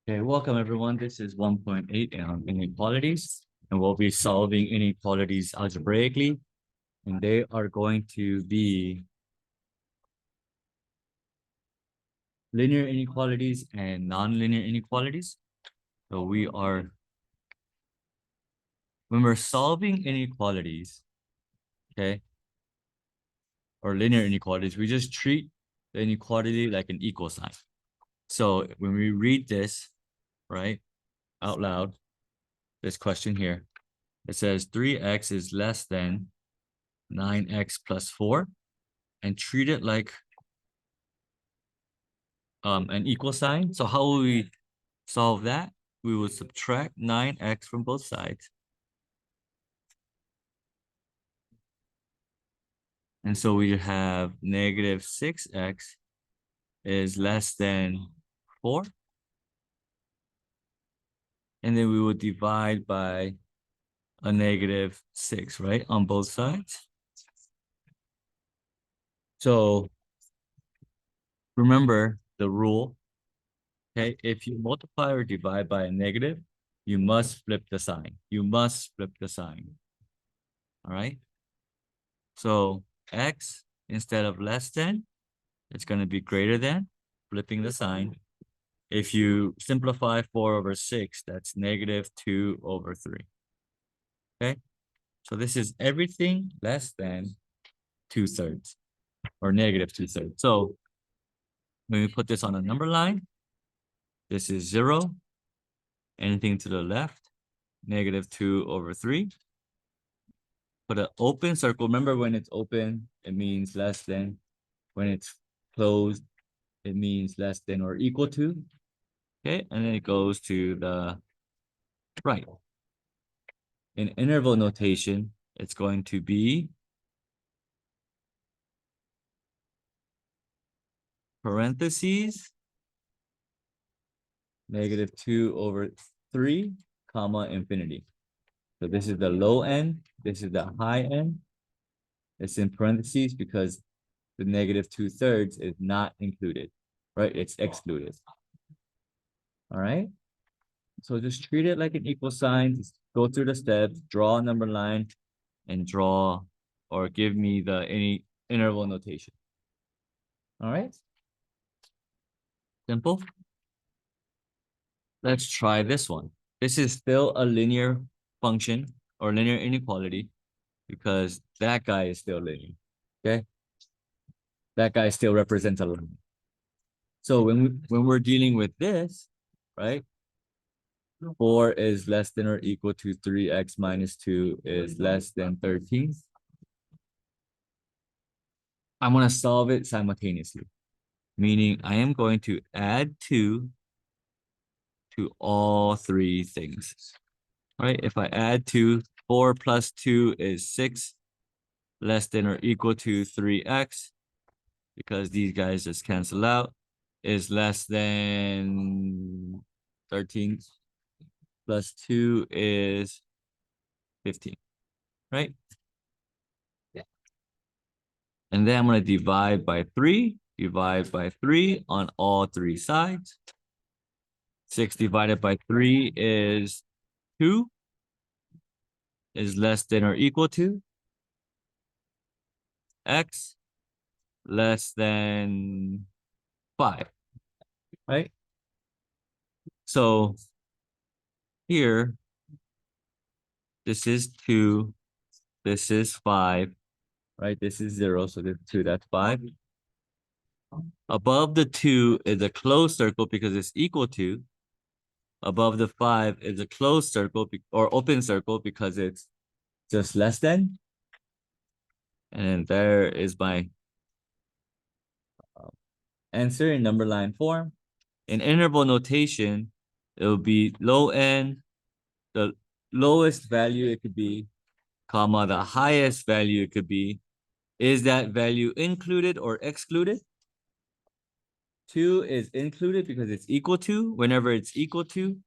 Okay, welcome everyone. This is 1.8 on inequalities, and we'll be solving inequalities algebraically, and they are going to be linear inequalities and nonlinear inequalities. So when we're solving inequalities, okay, or linear inequalities, we just treat the inequality like an equal sign. So when we read this, right, out loud, this question here, it says 3x is less than 9x plus 4, and treat it like an equal sign. So how will we solve that? We will subtract 9x from both sides. And so we have negative 6x is less than 4. And then we will divide by a negative 6, right, on both sides. So remember the rule, okay? If you multiply or divide by a negative, you must flip the sign. You must flip the sign, all right? So x, instead of less than, it's going to be greater than, flipping the sign. If you simplify 4 over 6, that's negative 2 over 3. Okay? So this is everything less than 2/3 or negative 2/3. So when we put this on a number line, this is 0. Anything to the left, negative 2 over 3. Put an open circle. Remember, when it's open, it means less than. When it's closed, it means less than or equal to. Okay, and then it goes to the right. In interval notation, it's going to be parentheses, negative 2 over 3, comma, infinity. So this is the low end. This is the high end. It's in parentheses because the negative 2/3 is not included, right? It's excluded. All right. So just treat it like an equal sign. Just go through the steps, draw a number line, and draw or give me the any interval notation. All right. Simple. Let's try this one. This is still a linear function or linear inequality because that guy is still linear. Okay. That guy still represents a line. So when we're dealing with this, right? 4 is less than or equal to 3x minus 2 is less than 13. I'm going to solve it simultaneously, meaning I am going to add 2 to all three things, right? If I add 2, 4 plus 2 is 6, less than or equal to 3x, because these guys just cancel out, is less than 13, plus 2 is 15, right? Yeah. And then I'm going to divide by 3 on all three sides. 6 divided by 3 is 2, is less than or equal to x less than 5, right? So here, this is 2, this is 5, right? This is 0, so this 2, that's 5. Above the 2 is a closed circle because it's equal to. Above the 5 is a closed circle or open circle because it's just less than. And there is my answer in number line form. In interval notation, it will be low end, the lowest value it could be, comma, the highest value it could be. Is that value included or excluded? 2 is included because it's equal to. Whenever it's equal to,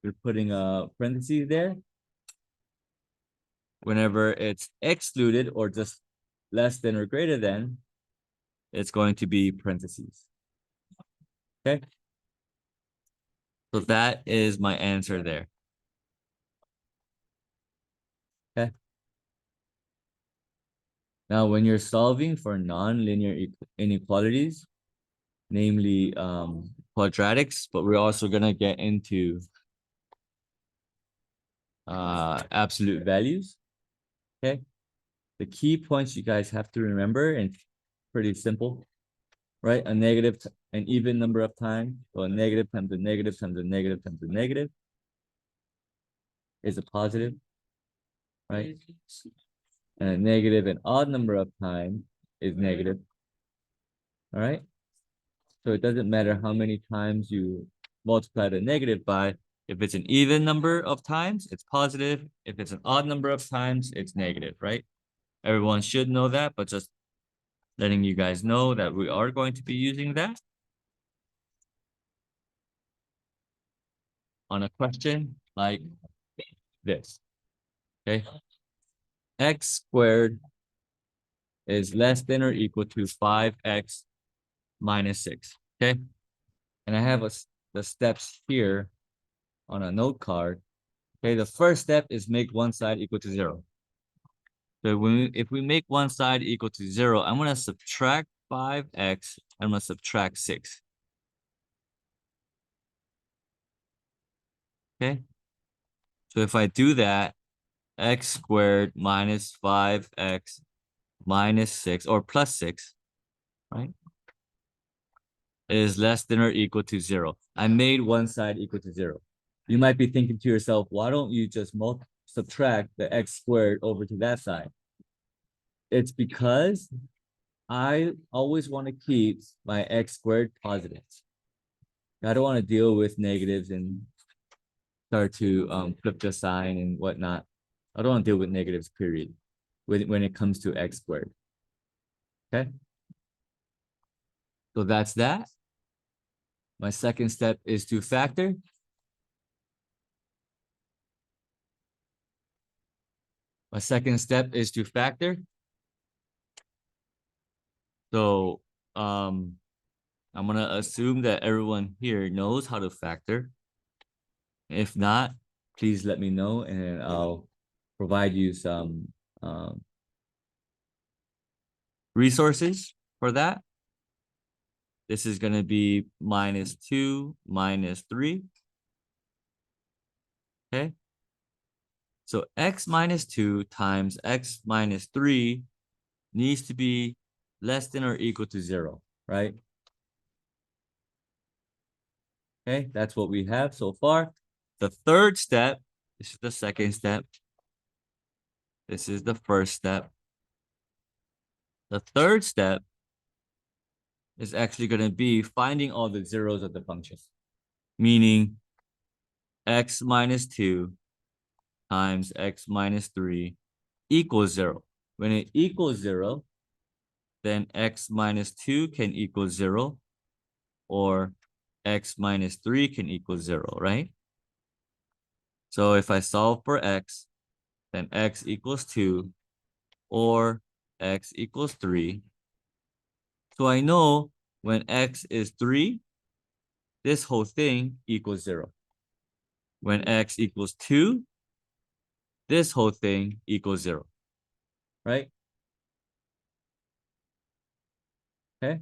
we're putting a parentheses there. Whenever it's excluded or just less than or greater than, it's going to be parentheses. Okay. So that is my answer there. Okay. Now, when you're solving for nonlinear inequalities, namely quadratics, but we're also gonna get into absolute values. Okay. The key points you guys have to remember, and pretty simple, right? An even number of times, so a negative times a negative times a negative times a negative is a positive, right? And a negative an odd number of times is negative, all right? So it doesn't matter how many times you multiply the negative by. If it's an even number of times, it's positive. If it's an odd number of times, it's negative, right? Everyone should know that, but just letting you guys know that we are going to be using that on a question like this, okay? X squared is less than or equal to 5x minus 6, okay? And I have the steps here on a note card. Okay, the first step is make one side equal to 0. So if we make one side equal to 0, I'm going to subtract 5x. I'm going to subtract 6. Okay, so if I do that, x squared minus 5x minus 6, or plus 6, right, is less than or equal to 0. I made one side equal to 0. You might be thinking to yourself, why don't you just subtract the x squared over to that side? It's because I always want to keep my x squared positive. I don't want to deal with negatives and start to flip the sign and whatnot. I don't want to deal with negatives, period, when it comes to x squared. Okay? So that's that. My second step is to factor. My second step is to factor. So I'm gonna assume that everyone here knows how to factor. If not, please let me know and I'll provide you some resources for that. This is gonna be minus 2 minus 3. Okay. So x minus 2 times x minus 3 needs to be less than or equal to 0, right? Okay, that's what we have so far. The third step, this is the second step. This is the first step. The third step is actually going to be finding all the zeros of the function, meaning x minus 2 times x minus 3 equals 0. When it equals 0, then x minus 2 can equal 0, or x minus 3 can equal 0, right? So if I solve for x, then x equals 2 or x equals 3. So I know when x is 3, this whole thing equals 0. When x equals 2, this whole thing equals 0, right? Okay.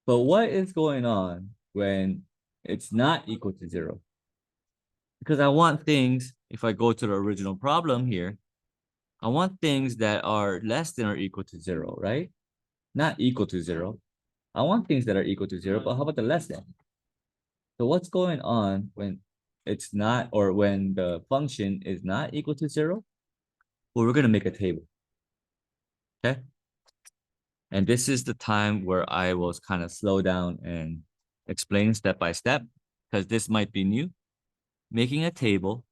But what is going on when it's not equal to 0? Because I want things, if I go to the original problem here, I want things that are less than or equal to 0, right? Not equal to 0. I want things that are equal to 0, but how about the less than? So what's going on when it's not, or when the function is not equal to 0? Well, we're going to make a table. Okay. And this is the time where I will kind of slow down and explain step by step, because this might be new. Making a table.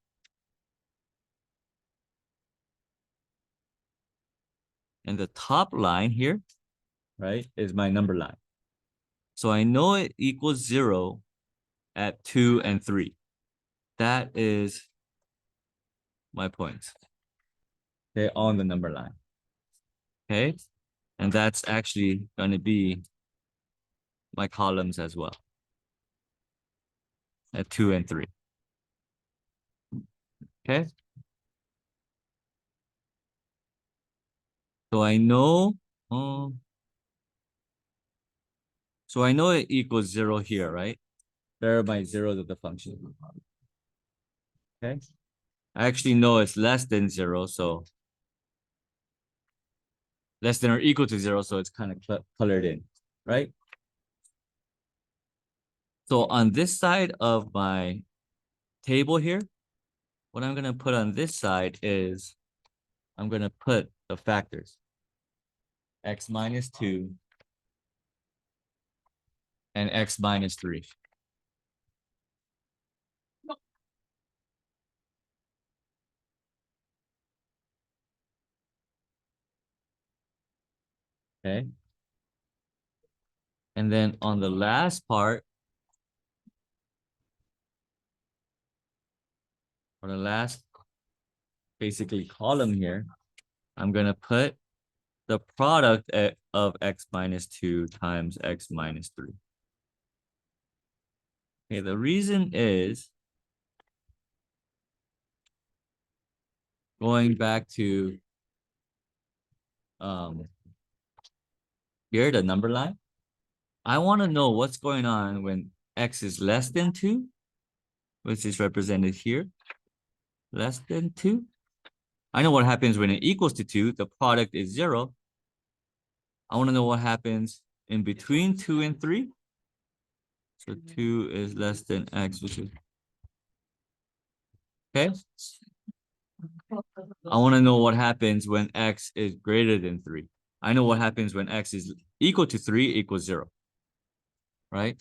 And the top line here, right, is my number line. So I know it equals 0 at 2 and 3. That is my points. Okay, on the number line. Okay, and that's actually going to be my columns as well. at 2 and 3. Okay. So I know, um, so I know it equals 0 here, right? There are my zeros of the function. Okay. I actually know it's less than 0, so less than or equal to 0, so it's kind of colored in, right? So on this side of my table here, what I'm going to put on this side is I'm going to put the factors. X minus 2 and x minus 3. Okay. And then on the last part, or the last basically column here, I'm going to put the product of x minus 2 times x minus 3. Okay, the reason is going back to here, the number line. I want to know what's going on when x is less than 2, which is represented here, less than 2. I know what happens when it equals to 2. The product is 0. I want to know what happens in between 2 and 3. So 2 is less than x, which is okay. I want to know what happens when x is greater than 3. I know what happens when x is equal to 3 equals 0, right?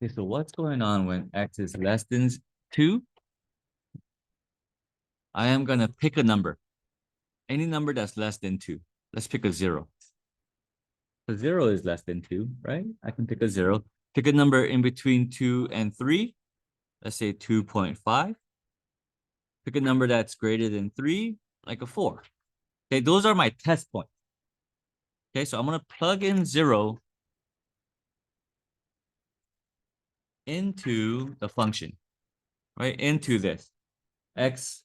Okay, so what's going on when x is less than 2? I am going to pick a number. Any number that's less than 2. Let's pick a 0. A 0 is less than 2, right? I can pick a 0. Pick a number in between 2 and 3. Let's say 2.5. Pick a number that's greater than 3, like a 4. Okay, those are my test points. Okay, so I'm going to plug in 0 into the function, right? Into this x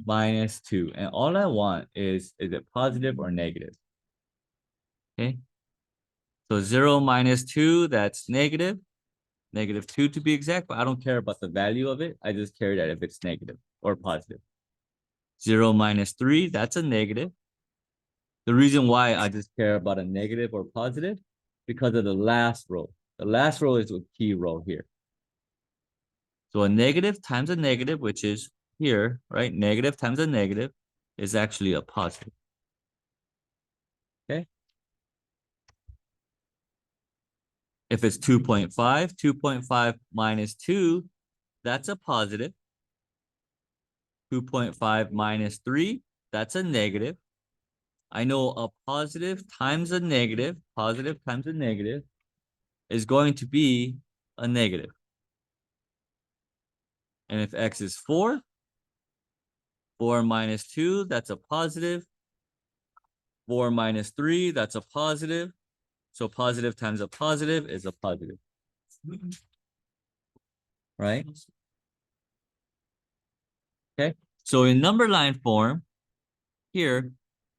minus 2. And all I want is it positive or negative? Okay, so 0 minus 2, that's negative. Negative 2 to be exact, but I don't care about the value of it. I just care that if it's negative or positive. 0 minus 3, that's a negative. The reason why I just care about a negative or positive, because of the last row. The last row is a key row here. So a negative times a negative, which is here, right? Negative times a negative is actually a positive. Okay. If it's 2.5, 2.5 minus 2, that's a positive. 2.5 minus 3, that's a negative. I know a positive times a negative is going to be a negative. And if x is 4, 4 minus 2, that's a positive. 4 minus 3, that's a positive. So positive times a positive is a positive. Right? Okay. So in number line form, here,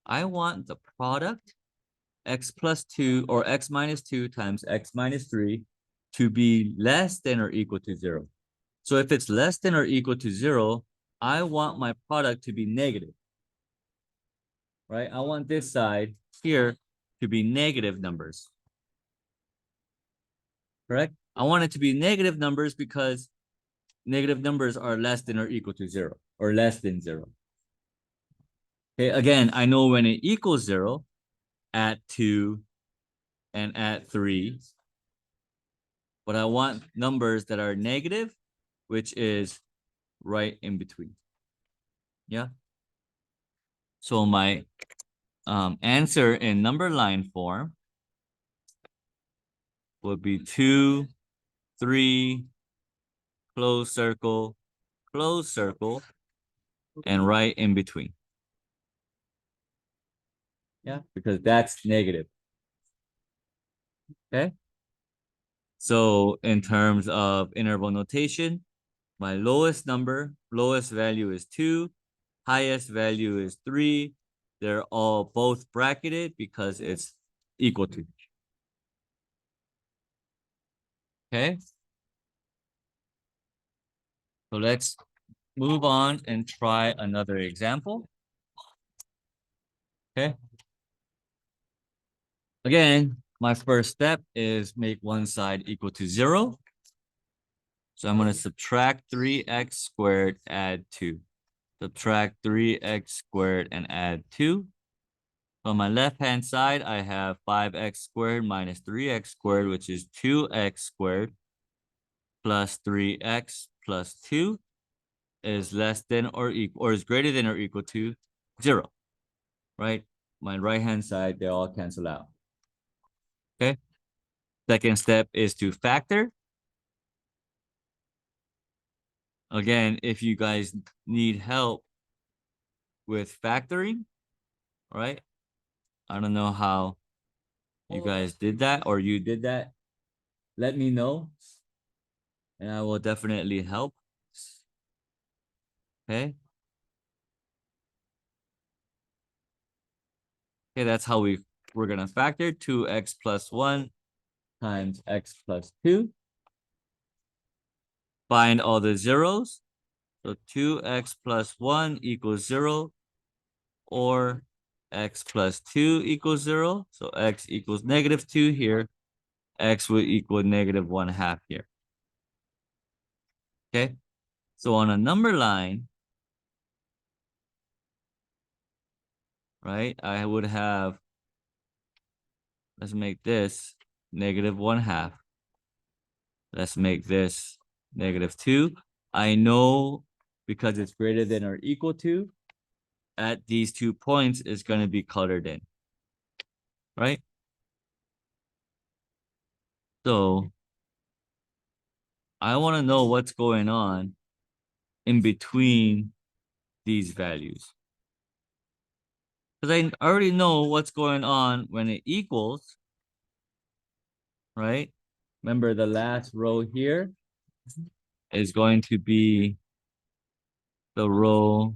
I want the product x plus 2 or x minus 2 times x minus 3 to be less than or equal to 0. So if it's less than or equal to 0, I want my product to be negative. Right? I want this side here to be negative numbers. Correct? I want it to be negative numbers because negative numbers are less than or equal to 0 or less than 0. Okay, again, I know when it equals 0 at 2 and at 3, but I want numbers that are negative, which is right in between. Yeah. So my answer in number line form would be 2, 3, close circle, and right in between. Yeah, because that's negative. Okay. So in terms of interval notation, my lowest value is 2, highest value is 3. They're all both bracketed because it's equal to. Okay. So let's move on and try another example. Okay. Again, my first step is make one side equal to 0. So I'm going to subtract 3x squared, add 2. Subtract 3x squared and add 2. On my left-hand side, I have 5x squared minus 3x squared, which is 2x squared, plus 3x plus 2 is less than or equal, or is greater than or equal to 0, right? My right-hand side, they all cancel out. Okay. Second step is to factor. Again, if you guys need help with factoring, right? I don't know how you guys did that or you did that. Let me know and I will definitely help. Okay. Okay, that's how we're gonna factor 2x plus 1 times x plus 2. Find all the zeros. So 2x plus 1 equals 0, or x plus 2 equals 0. So x equals -2 here. X will equal -1/2 here. Okay. So on a number line, right, I would have, let's make this -1/2. Let's make this -2. I know because it's greater than or equal to, at these 2 points is going to be colored in, right? So I want to know what's going on in between these values. Because I already know what's going on when it equals, right? Remember the last row here is going to be the row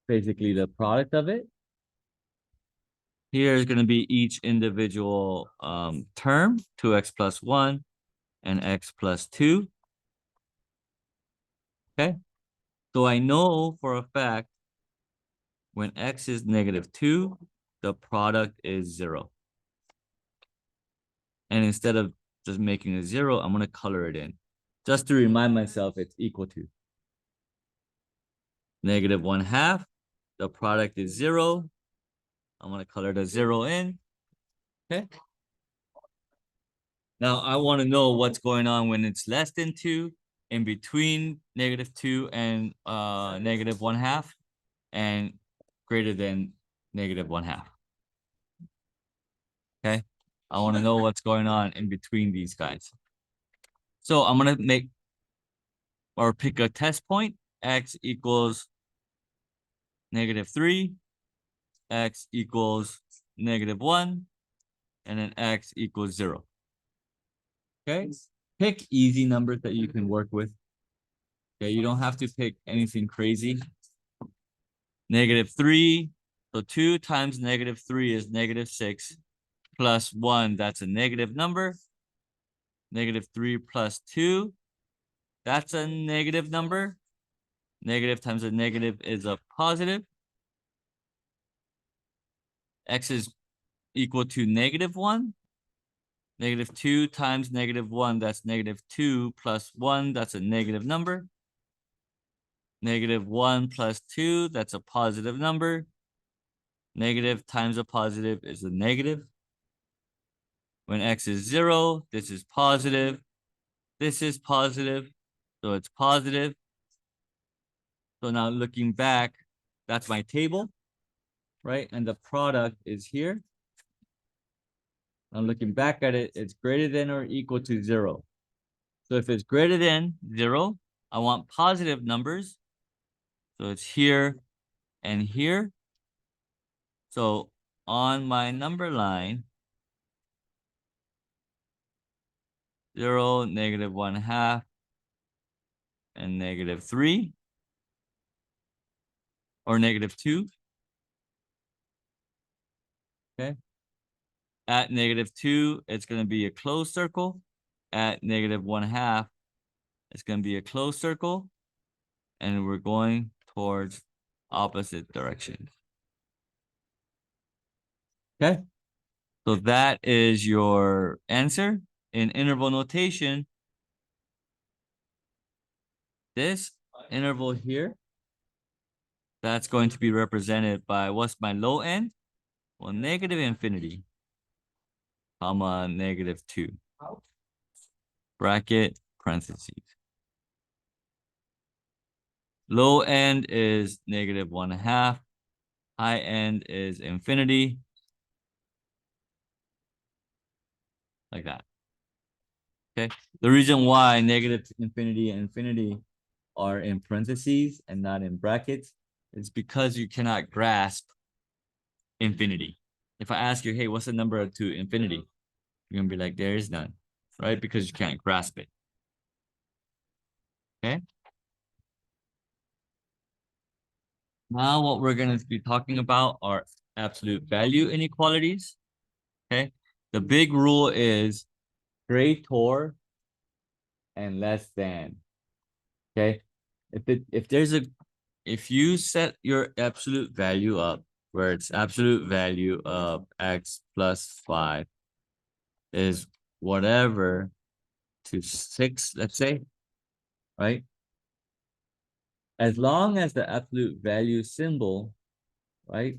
basically the product of it. Here is going to be each individual term, 2x plus 1 and x plus 2. Okay. So I know for a fact when x is -2, the product is 0. And instead of just making a 0, I'm going to color it in. Just to remind myself it's equal to -1/2. The product is 0. I'm going to color the 0 in. Okay. Now I want to know what's going on when it's less than 2, in between -2 and -1/2, and greater than -1/2. Okay. I want to know what's going on in between these guys. So I'm going to make or pick a test point. X equals -3, x equals -1, and then x equals 0. Okay. Pick easy numbers that you can work with. Okay, you don't have to pick anything crazy. -3. So 2 times -3 is -6 plus 1. That's a negative number. -3 plus 2. That's a negative number. Negative times a negative is a positive. X is equal to -1. -2 times -1, that's -2 plus 1. That's a negative number. -1 plus 2, that's a positive number. Negative times a positive is a negative. When x is 0, this is positive. This is positive, so it's positive. So now looking back, that's my table, right? And the product is here. Now looking back at it, it's greater than or equal to 0. So if it's greater than 0, I want positive numbers. So it's here and here. So on my number line, 0, -1/2, and -3, or -2. Okay. At -2, it's going to be a closed circle. At -1/2, it's going to be a closed circle. And we're going towards opposite directions. Okay. So that is your answer. In interval notation, this interval here, that's going to be represented by, what's my low end? Well, -infinity, comma, -2. Bracket, parentheses. Low end is -1/2. High end is infinity. Like that. Okay. The reason why -infinity and infinity are in parentheses and not in brackets is because you cannot grasp infinity. If I ask you, hey, what's the number to infinity? You're gonna be like, there is none, right? Because you can't grasp it. Okay. Now what we're gonna be talking about are absolute value inequalities. Okay. The big rule is greater and less than. Okay. If you set your absolute value up where it's absolute value of x plus 5 is whatever to 6, let's say, right? As long as the absolute value symbol, right,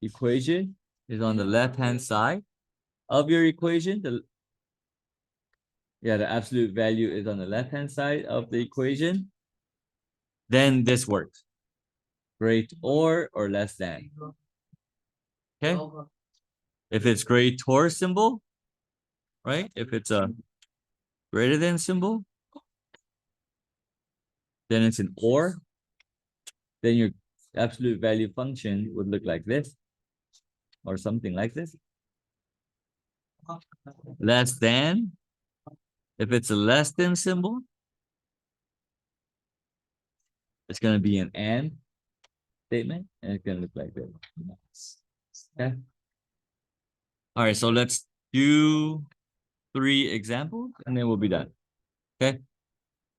equation is on the left-hand side of your equation, the absolute value is on the left-hand side of the equation, then this works. Greater or less than. Okay? If it's greater symbol, right? If it's a greater than symbol, then it's an or. Then your absolute value function would look like this, or something like this. Less than, if it's a less than symbol, it's going to be an and statement, and it's going to look like this. Okay. All right, so let's do 3 examples, and then we'll be done. Okay.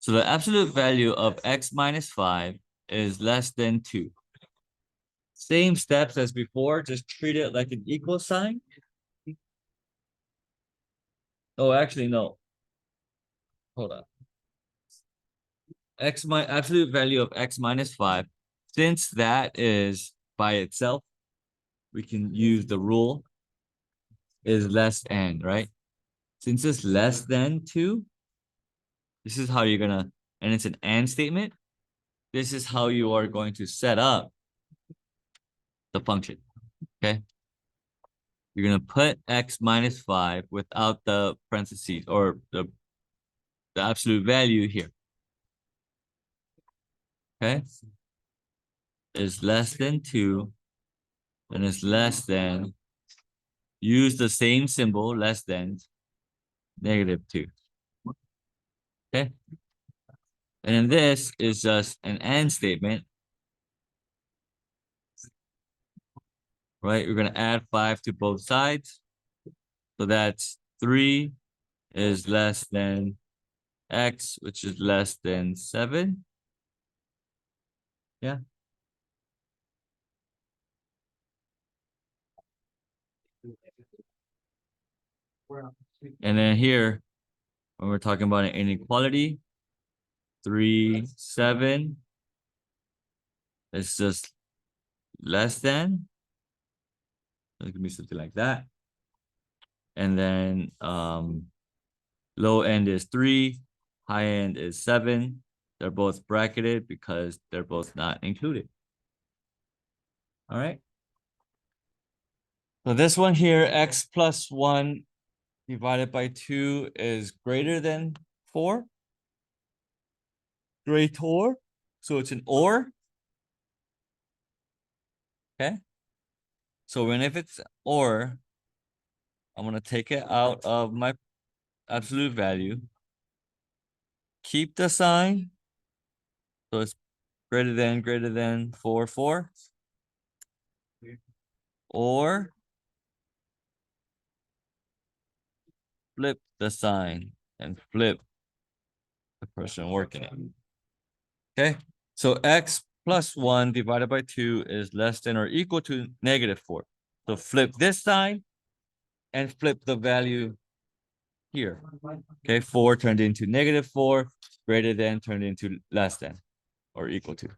So the absolute value of x minus 5 is less than 2. Same steps as before, just treat it like an equal sign. Oh, actually, no. Hold on. Absolute value of x minus 5, since that is by itself, we can use the rule is less than, right? Since it's less than 2, this is how you're gonna, and it's an and statement, this is how you are going to set up the function. Okay. You're gonna put x minus 5 without the parentheses or the absolute value here. Okay. Is less than 2, and is less than, use the same symbol, less than -2. Okay. And then this is just an and statement, right? We're gonna add 5 to both sides. So that's 3 is less than x, which is less than 7. Yeah. And then here, when we're talking about an inequality, 3, 7 is just less than. It could be something like that. And then low end is 3, high end is 7. They're both bracketed because they're both not included. All right. So this one here, x plus 1 divided by 2 is greater than 4. Greater. So it's an or. Okay. So when if it's or, I'm gonna take it out of my absolute value. Keep the sign. So it's greater than 4. Or flip the sign and flip the person working it. Okay, so x plus 1 divided by 2 is less than or equal to -4. So flip this sign and flip the value here. Okay, 4 turned into -4, greater than turned into less than or equal to.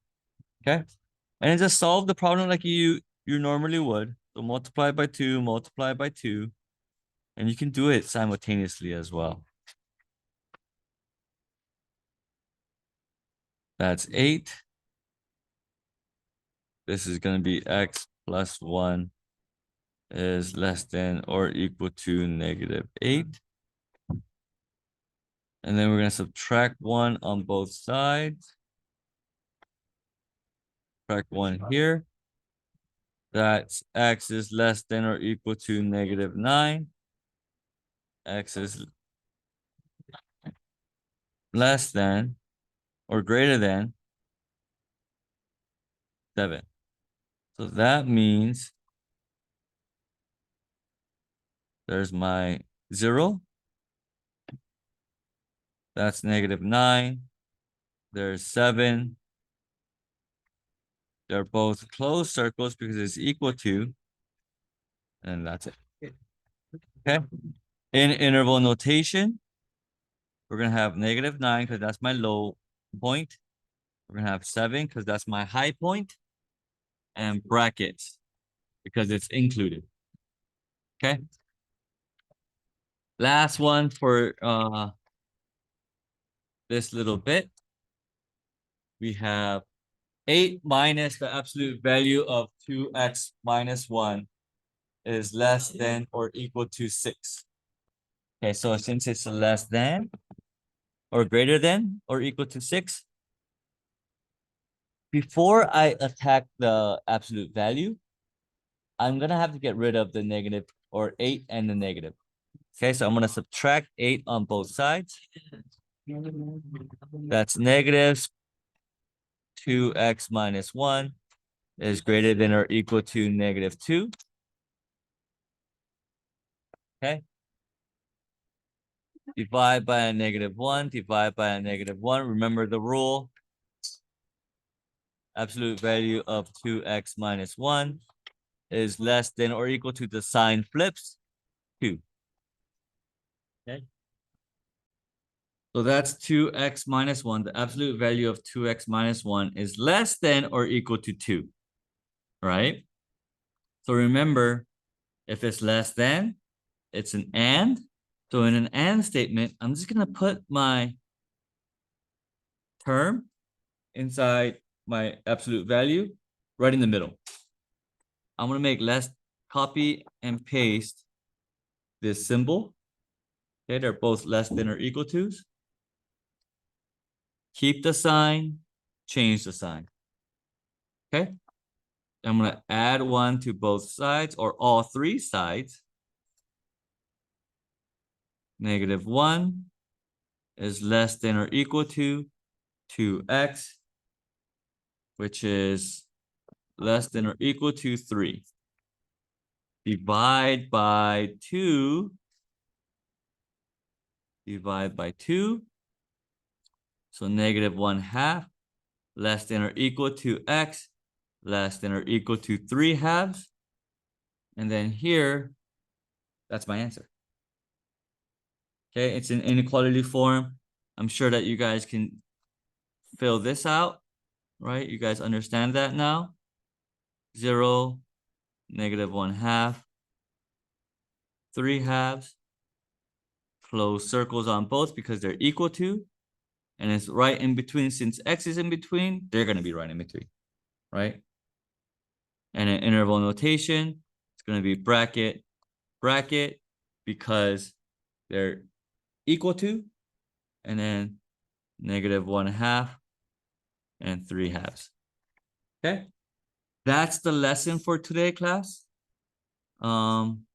Okay, and then just solve the problem like you normally would. So multiply by 2, multiply by 2, and you can do it simultaneously as well. That's 8. This is going to be x plus 1 is less than or equal to -8. And then we're going to subtract 1 on both sides. Subtract 1 here. That's x is less than or equal to -9. X is less than or greater than 7. So that means there's my 0. That's -9. There's 7. They're both closed circles because it's equal to, and that's it. Okay. In interval notation, we're going to have -9 because that's my low point. We're going to have 7 because that's my high point, and brackets because it's included. Okay. Last one for this little bit. We have 8 minus the absolute value of 2x minus 1 is less than or equal to 6. Okay, so since it's less than or greater than or equal to 6, before I attack the absolute value, I'm going to have to get rid of the negative or 8 and the negative. Okay, so I'm going to subtract 8 on both sides. That's negative 2x minus 1 is greater than or equal to -2. Okay. Divide by a -1, divide by a -1. Remember the rule. Absolute value of 2x minus 1 is less than or equal to the sign flips 2. Okay. So that's 2x minus 1. The absolute value of 2x minus 1 is less than or equal to 2. Right? So remember, if it's less than, it's an and. So in an and statement, I'm just going to put my term inside my absolute value right in the middle. I'm going to make less, copy and paste this symbol. Okay, they're both less than or equal to. Keep the sign, change the sign. Okay, I'm going to add 1 to both sides or all 3 sides. -1 is less than or equal to 2x, which is less than or equal to 3. Divide by 2. Divide by 2. So -1/2 less than or equal to x less than or equal to 3/2. And then here, that's my answer. Okay, it's in inequality form. I'm sure that you guys can fill this out, right? You guys understand that now? 0, -1/2, 3/2. Close circles on both because they're equal to. And it's right in between. Since x is in between, they're going to be right in between, right? And in interval notation, it's going to be bracket, bracket, because they're equal to, and then -1/2 and 3/2. Okay, that's the lesson for today, class.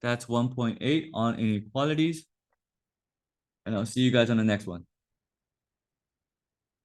That's 1.8 on inequalities. And I'll see you guys on the next one.